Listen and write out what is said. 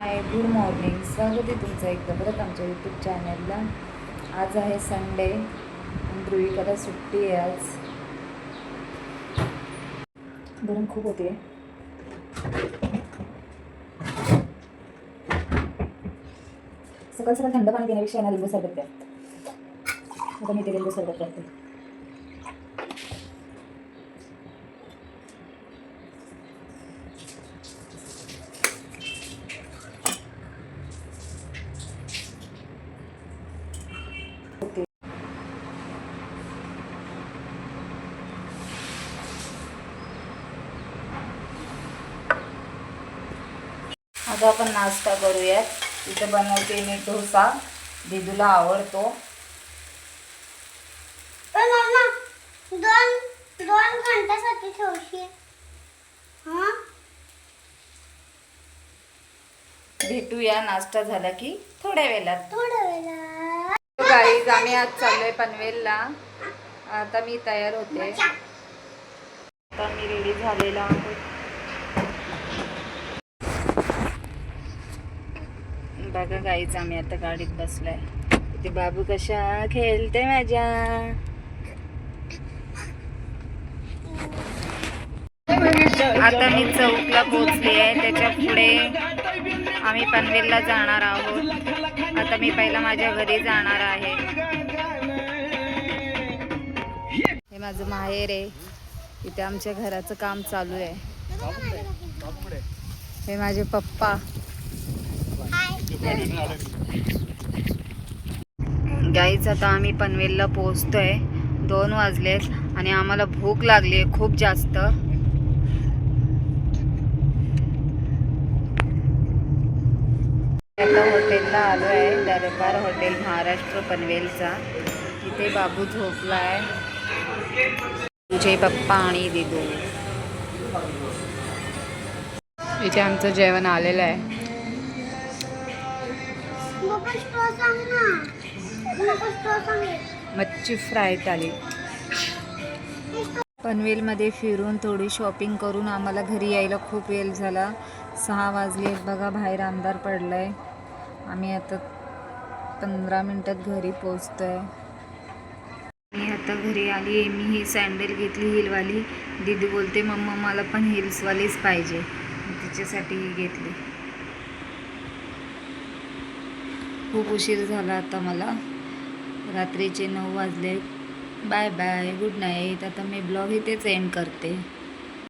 हाय, good morning. स्वागत आहे तुमचं एकदा परत आमच्या यूट्यूब चॅनलला. आज आहे संडे आणि ध्रुविकाला सुट्टी आहे आज. गरम खूप होते. सकाळ सकाळ थंड पाणी देण्यापेक्षा यांना लिंबू सरबत द्या. आता मी ते लिंबू सरबत करते. ओके, आता आपण नाश्ता करूयात. इथं बनवते मी डोसा, दिदूला आवडतो. दोन घंट्यासाठी ठेवशील. भेटूया नाश्ता झाला की थोड्या वेळात. थोड्या गाईज, आम्ही आज चाललोय पनवेलला. आता मी तयार होते. आता मी रेडी झालेला आहे. बघा गाईज, आम्ही आता गाडीत बसलाय. ते बाबू कशा खेळते माझ्या. आता मी चौकला पोहोचली आहे. त्याच्या पुढे आम्ही पनवेलला जाणार आहोत. आता मी पहिला माझ्या घरी जाणार आहे. हे माझं माहेर आहे. इथे आमच्या घराचं काम चालू आहे. हे माझे पप्पा. गाईच, आता आम्ही पनवेलला पोहोचतोय. 2 वाजलेत आणि आम्हाला भूक लागली आहे खूप जास्त. आता हॉटेलला आलो आहे. दरबार हॉटेल, महाराष्ट्र, पनवेलचा. इथे बाबू झोपला आहे. तुझे पप्पा आणि दिदू. इथे आमचं जेवण आलेलं आहे. मच्छी फ्राय थाली. पनवेलमध्ये फिरून थोडी शॉपिंग करून आम्हाला घरी यायला खूप वेळ झाला. 6 वाजले. बघा बाहेर अंधार पडलाय. आम्ही आता 15 मिनिटात घरी पोचतोय. मी आता घरी आली. मी ही सँडल घेतली हिलवाली. दीदी बोलते मम्मा मला पण हिल्सवालीच पाहिजे. तिच्यासाठी ही घेतली. खूप उशीर झाला आता मला. रात्रीचे 9 वाजले. Bye bye, good night. आता मी ब्लॉग इथेच एंड करते.